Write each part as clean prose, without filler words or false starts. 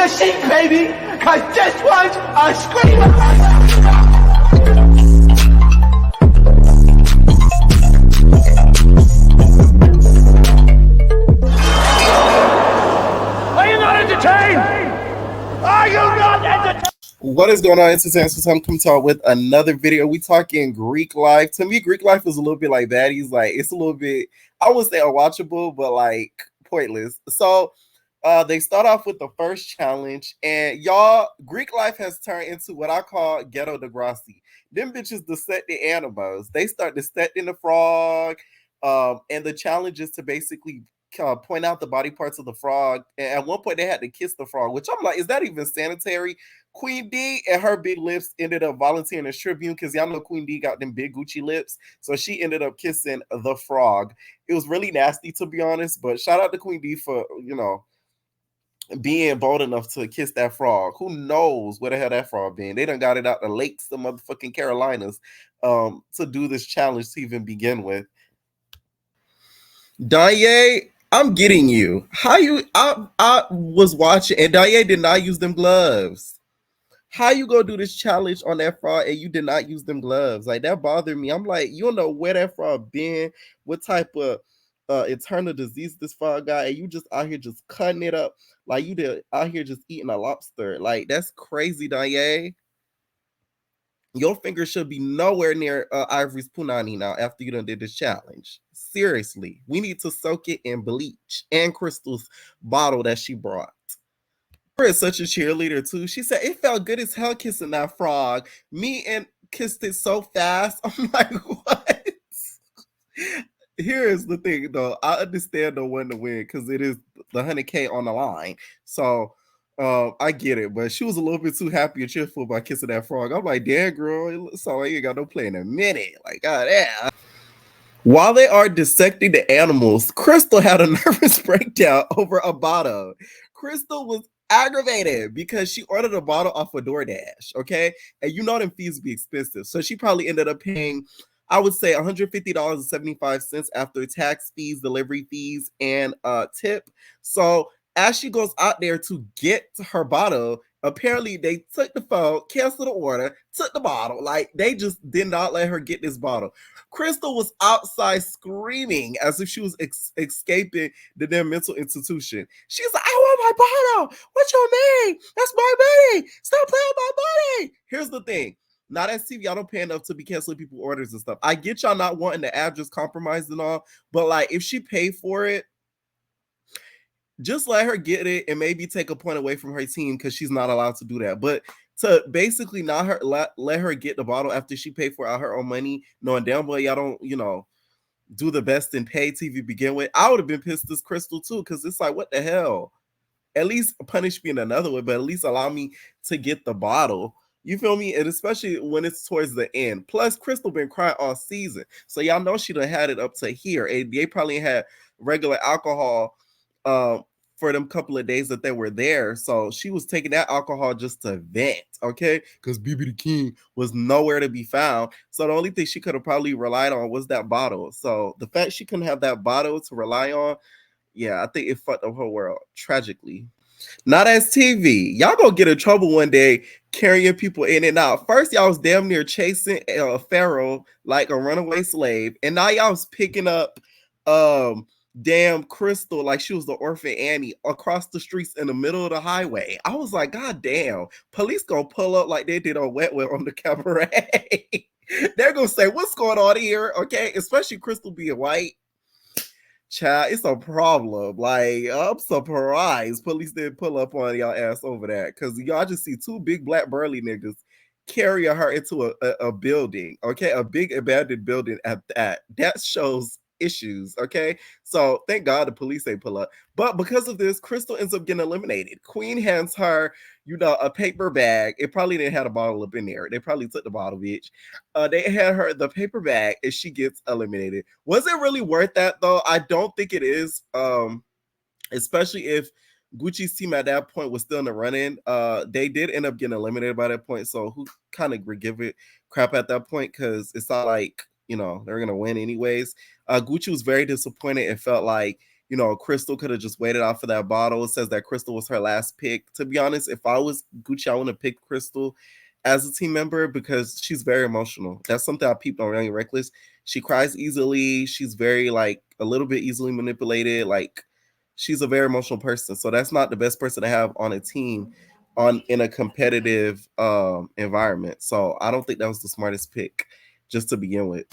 your seat, baby, cause this one's a screamer. Are you not entertained? Are you not entertained? What is going on, entertainers? I'm coming to with another video. We talking Greek life. To me, Greek life is a little bit like Baddies. Like, it's a little bit, I wouldn't say unwatchable, but like pointless. So they start off with the first challenge, and y'all, Greek life has turned into what I call ghetto Degrassi. Them bitches dissect the animals. They start dissecting the frog, and the challenge is to basically point out the body parts of the frog. And at one point, they had to kiss the frog, which I'm like, is that even sanitary? Queen D and her big lips ended up volunteering as tribute because y'all know Queen D got them big Gucci lips. So she ended up kissing the frog. It was really nasty, to be honest, but shout out to Queen D for, being bold enough to kiss that frog. Who knows where the hell that frog been? They done got it out the lakes, the motherfucking Carolinas, to do this challenge to even begin with. Danye, I'm getting you. I was watching and Danye did not use them gloves. How you gonna do this challenge on that frog and you did not use them gloves? Like, that bothered me. I'm like, you don't know where that frog been, what type of internal disease this frog got, and you just out here just cutting it up like you did out here just eating a lobster. Like, that's crazy, Danye. Your finger should be nowhere near Ivory's punani now after you done did this challenge. Seriously, we need to soak it in bleach and Crystal's bottle that she brought. Her is such a cheerleader too. She said it felt good as hell kissing that frog. Me and kissed it so fast. I'm like, what? Here is the thing though. I understand the one to win because it is the 100K on the line. So I get it, but she was a little bit too happy and cheerful by kissing that frog. I'm like, damn, girl, it looks like you ain't got no play in a minute. Like, god damn. While they are dissecting the animals, Crystal had a nervous breakdown over a bottle. Crystal was aggravated because she ordered a bottle off of DoorDash, okay? And you know them fees be expensive. So she probably ended up paying, I would say, $150.75 after tax fees, delivery fees, and tip. So as she goes out there to get her bottle, apparently they took the phone, canceled the order, took the bottle. Like, they just did not let her get this bottle. Crystal was outside screaming as if she was escaping the damn mental institution. She's like, I want my bottle. What you mean? That's my money. Stop playing with my money. Here's the thing. Not as TV, y'all don't pay enough to be canceling people orders and stuff. I get y'all not wanting the address compromised and all, but like, if she paid for it, just let her get it and maybe take a point away from her team because she's not allowed to do that. But to basically not let her get the bottle after she paid for out her own money, knowing damn well y'all don't, do the best in pay TV begin with, I would have been pissed as Crystal too, because it's like, what the hell? At least punish me in another way, but at least allow me to get the bottle. You feel me? And especially when it's towards the end. Plus, Crystal been crying all season. So y'all know she done had it up to here. And they probably had regular alcohol for them couple of days that they were there. So she was taking that alcohol just to vent, okay? Because BB the King was nowhere to be found. So the only thing she could have probably relied on was that bottle. So the fact she couldn't have that bottle to rely on, yeah, I think it fucked up her world, tragically. Not as TV. Y'all gonna get in trouble one day carrying people in and out. First, y'all was damn near chasing Pharaoh like a runaway slave. And now y'all was picking up damn Crystal like she was the orphan Annie across the streets in the middle of the highway. I was like, god damn, police gonna pull up like they did on Wet Wet on the cabaret. They're gonna say, what's going on here? Okay, especially Crystal being white. Child, it's a problem. Like, I'm surprised police didn't pull up on y'all ass over that, because y'all just see two big black burly niggas carrying her into a building, okay, a big abandoned building at that. That shows issues, okay? So thank God the police ain't pull up. But because of this, Crystal ends up getting eliminated. Queen hands her, a paper bag. It probably didn't have a bottle up in there. They probably took the bottle, bitch. They had her the paper bag and she gets eliminated. Was it really worth that though? I don't think it is. Especially if Gucci's team at that point was still in the running. They did end up getting eliminated by that point. So who kind of would give it crap at that point? Because it's not like, they're gonna win anyways. Gucci was very disappointed and felt like Crystal could have just waited out for that bottle. It says that Crystal was her last pick. To be honest, if I was Gucci, I wouldn't have picked Crystal as a team member because she's very emotional. That's something I peeped on Young and Reckless. She cries easily. She's very like a little bit easily manipulated. Like she's a very emotional person. So that's not the best person to have on a team in a competitive environment. So I don't think that was the smartest pick just to begin with.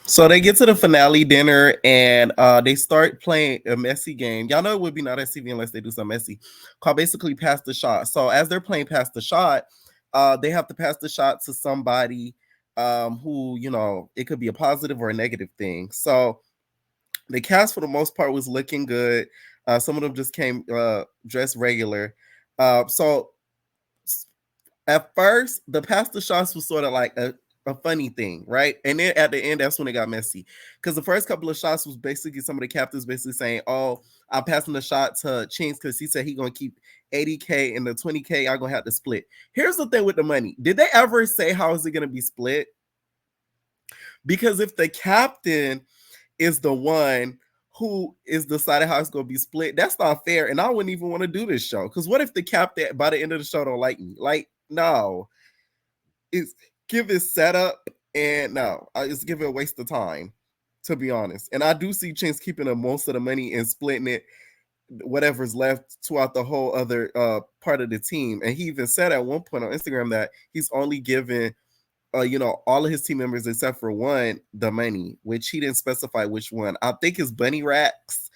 So they get to the finale dinner and they start playing a messy game. Y'all know it would be not SCV unless they do something messy, called basically Pass the Shot. So as they're playing Pass the Shot, they have to pass the shot to somebody who, it could be a positive or a negative thing. So the cast for the most part was looking good. Some of them just came dressed regular. So at first, the Pass the Shots was sort of like a funny thing, right? And then at the end, that's when it got messy. Because the first couple of shots was basically some of the captains basically saying, oh, I'm passing the shot to Chinks because he said he's going to keep 80K and the 20K I'm going to have to split. Here's the thing with the money. Did they ever say how is it going to be split? Because if the captain is the one who is deciding how it's going to be split, that's not fair. And I wouldn't even want to do this show. Because what if the captain by the end of the show don't like me? Like, no. It's give it setup and no, it's give it a waste of time, to be honest. And I do see Chinks keeping most of the money and splitting it, whatever's left, throughout the whole other part of the team. And he even said at one point on Instagram that he's only given all of his team members except for one the money, which he didn't specify which one. I think it's Bunny Rex,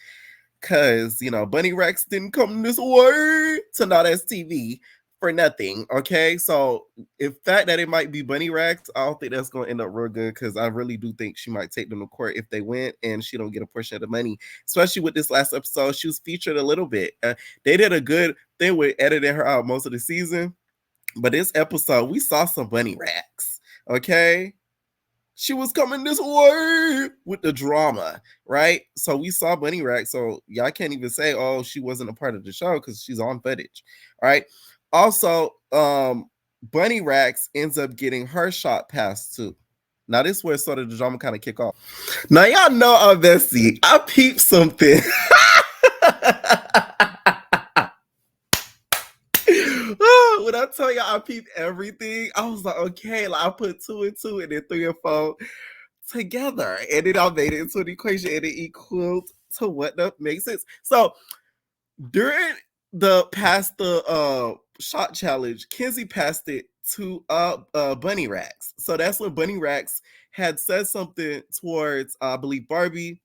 because Bunny Rex didn't come this way to Not STV for nothing. Okay, so the fact that it might be Bunny Rex, I don't think that's going to end up real good, because I really do think she might take them to court if they win and she don't get a portion of the money, especially with this last episode. She was featured a little bit. They did a good thing with editing her out most of the season, but this episode we saw some Bunny Rex. Okay, she was coming this way with the drama, right? So we saw Bunny Rex, so y'all can't even say, oh, she wasn't a part of the show, because she's on footage. All right. Also, Bunny Rex ends up getting her shot passed too. Now this is where sort of the drama kind of kick off. Now y'all know I'm Bessie. I peeped something. When I tell y'all I peeped everything, I was like, okay, like I put 2 and 2 and then 3 and 4 together, and then I made it into an equation and it equaled to what makes sense. So during the shot challenge, Kenzie passed it to Bunny Rex. So that's when Bunny Rex had said something towards I believe Barbie,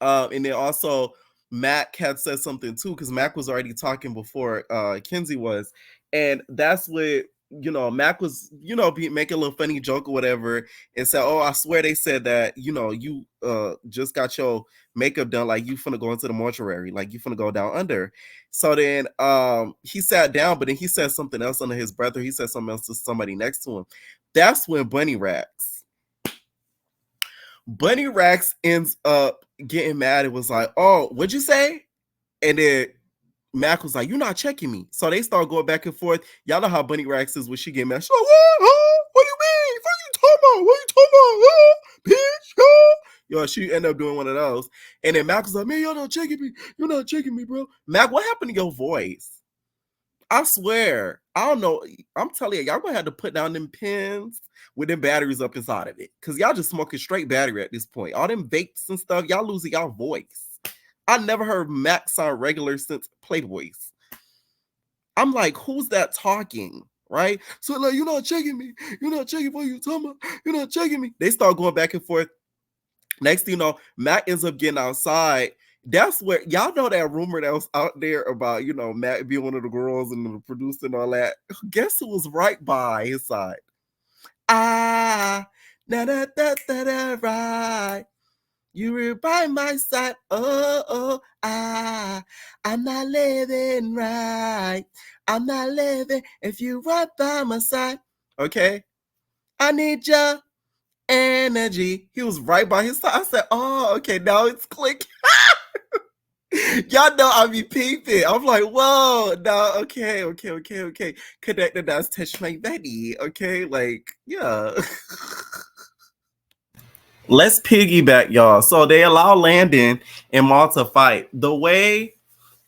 and then also Mac had said something too, because Mac was already talking before Kenzie was, and that's what Mac was making a little funny joke or whatever, and said, oh, I swear they said that you just got your makeup done, like you finna go into the mortuary, like you finna go down under. So then he sat down, but then he said something else under his breath, or he said something else to somebody next to him. That's when Bunny Rex ends up getting mad. It was like, oh, what'd you say? And then Mac was like, you're not checking me. So they start going back and forth. Y'all know how Bunny Rex is when she get mad. She's like, what do you mean? What are you talking about? What are you talking about? Bitch, Yo, she ended up doing one of those. And then Mac was like, man, you're not checking me. You're not checking me, bro. Mac, what happened to your voice? I swear, I don't know. I'm telling y'all gonna have to put down them pins with them batteries up inside of it, because y'all just smoking straight battery at this point. All them vapes and stuff, y'all losing y'all voice. I never heard Mac sound regular since Playboys. I'm like, who's that talking? Right? So like, you're not checking me. You're not checking what you talking about. You're not checking me. They start going back and forth. Next thing you know, Mac ends up getting outside. That's where y'all know that rumor that was out there about, Mac being one of the girls and the producer and all that. Guess who was right by his side? Da da da da, right. You were by my side. Oh, I'm not living right. I'm not living if you weren't by my side. Okay. I need your energy. He was right by his side. I said, oh, okay, now it's clicking. Y'all know I be peeping. I'm like, whoa, no, okay. Connect the dots, touch my belly. Okay, like, yeah. Let's piggyback, y'all. So they allow Landon and Maul to fight. The way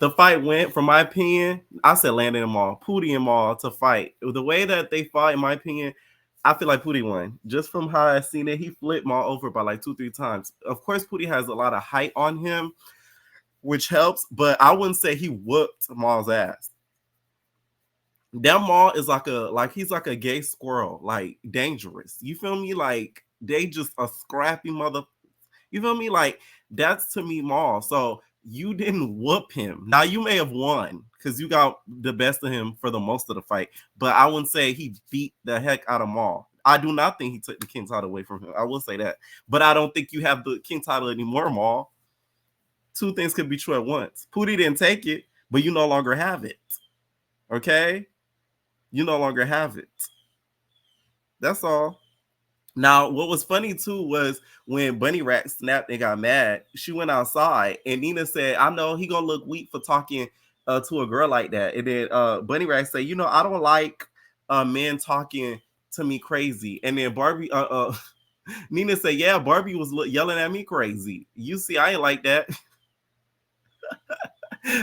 the fight went, from my opinion, I said Landon and Maul, Pootie and Maul to fight. The way that they fought, in my opinion, I feel like Pootie won. Just from how I seen it, he flipped Maul over by like 2-3 times. Of course, Pootie has a lot of height on him, which helps, but I wouldn't say he whooped Maul's ass. That Maul is he's like a gay squirrel, like dangerous. You feel me? Like they just a scrappy mother. You feel me? Like that's to me Maul. So you didn't whoop him. Now you may have won because you got the best of him for the most of the fight, but I wouldn't say he beat the heck out of Maul. I do not think he took the king title away from him. I will say that, but I don't think you have the king title anymore, Maul. Two things could be true at once. Pootie didn't take it, but you no longer have it. Okay? You no longer have it. That's all. Now, what was funny too was when Bunny Rat snapped and got mad, she went outside and Nina said, I know he gonna look weak for talking to a girl like that. And then Bunny Rat said, you know, I don't like men talking to me crazy. And then Barbie, Nina said, yeah, Barbie was yelling at me crazy. You see, I ain't like that.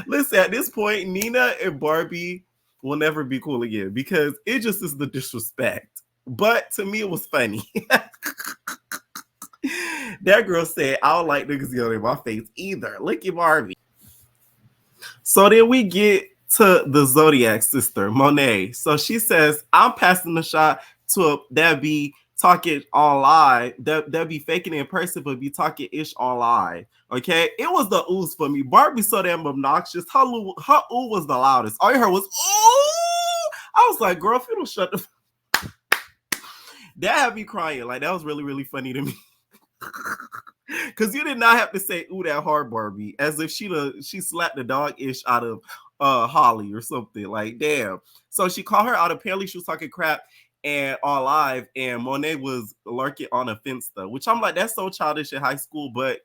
Listen, at this point, Nina and Barbie will never be cool again because it just is the disrespect. But to me, it was funny. That girl said, I don't like niggas yelling in my face either. Look at Barbie. So then we get to the Zodiac sister, Monae. So she says, I'm passing the shot to that be talking on live, that be faking it in person, but be talking ish on live. Okay, it was the ooze for me. Barbie so damn obnoxious. Her ooh was the loudest. All you heard was ooh. I was like, girl, if you don't shut the that had me crying. Like that was really, really funny to me. Cause you did not have to say ooh that hard, Barbie, as if she slapped the dog ish out of Holly or something. Like, damn. So she called her out. Apparently she was talking crap and on live, and Monae was lurking on a fence though, which I'm like, that's so childish in high school. But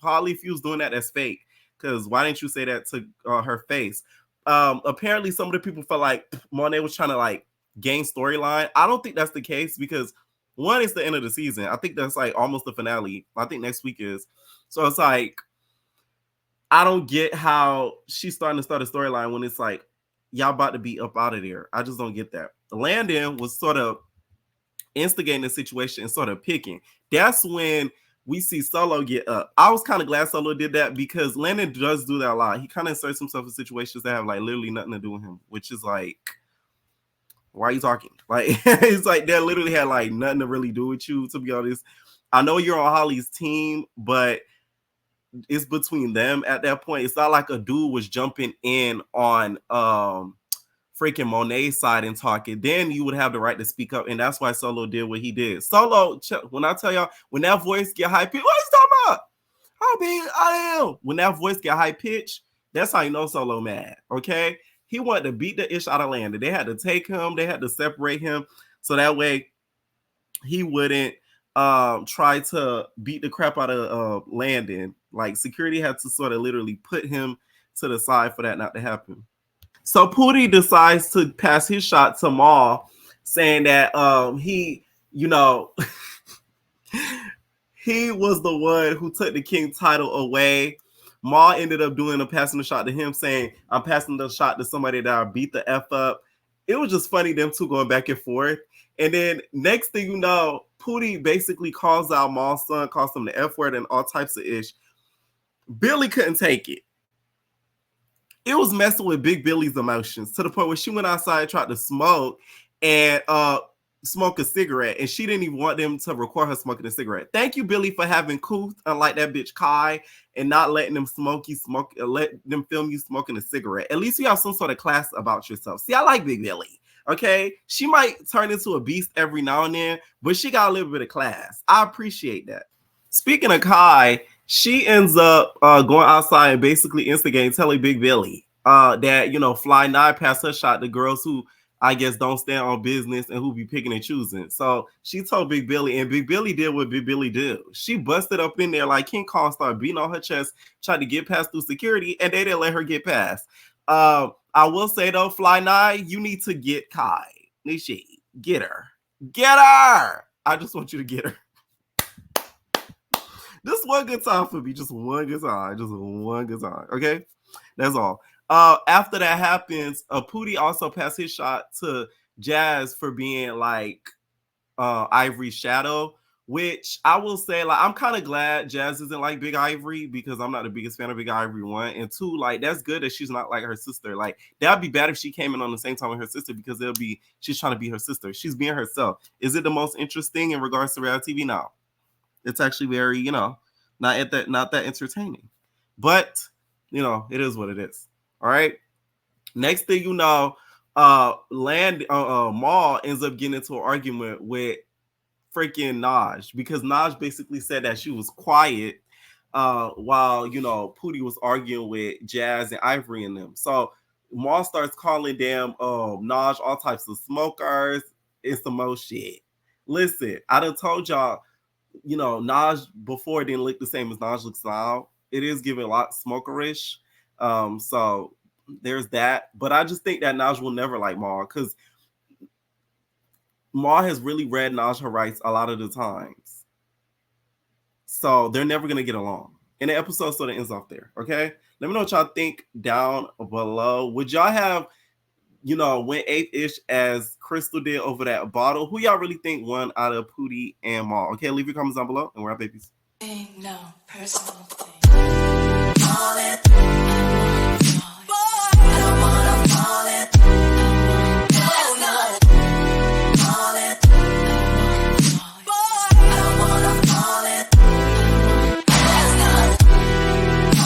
Holly, if you was doing that, that's fake. Because why didn't you say that to her face? Apparently some of the people felt like Monae was trying to like gain storyline. I don't think that's the case because one, it's the end of the season. I think that's like almost the finale. I think next week is. So it's like, I don't get how she's starting to start a storyline when it's like, y'all about to be up out of there. I just don't get that. Landon was sort of instigating the situation and sort of picking. That's when we see Solo get up. I was kind of glad Solo did that because Landon does do that a lot. He kind of inserts himself in situations that have like literally nothing to do with him, which is like, why are you talking? Like, it's like that literally had like nothing to really do with you, to be honest. I know you're on Holly's team, but it's between them at that point. It's not like a dude was jumping in on freaking Monae's side and talking. Then you would have the right to speak up, and that's why Solo did what he did. Solo, when I tell y'all, when that voice get high pitched, what are you talking about? How big I am? When that voice get high pitched, that's how you know Solo mad. Okay, he wanted to beat the ish out of Landon. They had to take him. They had to separate him so that way he wouldn't try to beat the crap out of Landon. Like security had to sort of literally put him to the side for that not to happen. So Pootie decides to pass his shot to Maul, saying that he, you know, he was the one who took the king title away. Maul ended up doing a passing the shot to him, saying, I'm passing the shot to somebody that I beat the F up. It was just funny, them two going back and forth. And then next thing you know, Pootie basically calls out Maul's son, calls him the F word and all types of ish. Billy couldn't take it. It was messing with Big Billy's emotions to the point where she went outside and tried to smoke and smoke a cigarette, and she didn't even want them to record her smoking a cigarette. Thank you, Billy, for having couth, unlike that bitch Kai, and not letting them let them film you smoking a cigarette. At least you have some sort of class about yourself. See, I like Big Billy. Okay, she might turn into a beast every now and then, but she got a little bit of class. I appreciate that. Speaking of Kai, she ends up going outside and basically instigating, telling Big Billy that, you know, Fly Nye passed her shot to girls who I guess don't stand on business and who be picking and choosing. So she told Big Billy, and Big Billy did what Big Billy did. She busted up in there like King Kong, started beating on her chest, tried to get past through security, and they didn't let her get past. I will say though, Fly Nye, you need to get Kai. Nishi, get her. Get her! I just want you to get her. This one good time for me. Just one good time. Just one good time. Okay? That's all. After that happens, Pootie also passed his shot to Jazz for being like Ivory's shadow, which I will say, like, I'm kind of glad Jazz isn't like Big Ivory because I'm not the biggest fan of Big Ivory, one. And two, like, that's good that she's not like her sister. Like, that'd be bad if she came in on the same time with her sister because she's trying to be her sister. She's being herself. Is it the most interesting in regards to reality TV? No. It's actually very, not that entertaining. But, it is what it is. All right. Next thing you know, Maul ends up getting into an argument with freaking Naj because Naj basically said that she was quiet while Pootie was arguing with Jazz and Ivory and them. So Maul starts calling them Naj all types of smokers. It's the most shit. Listen, I done told y'all, Naj before didn't look the same as Naj looks now. It is giving a lot smokerish. So there's that. But I just think that Naj will never like Maul because Maul has really read Naj her rights a lot of the times. So they're never going to get along. And the episode sort of ends off there. Okay. Let me know what y'all think down below. Would y'all have, went 8-ish as Crystal did over that bottle? Who y'all really think won out of Pootie and Maul? Okay. Leave your comments down below and we're out, babies. No personal thing.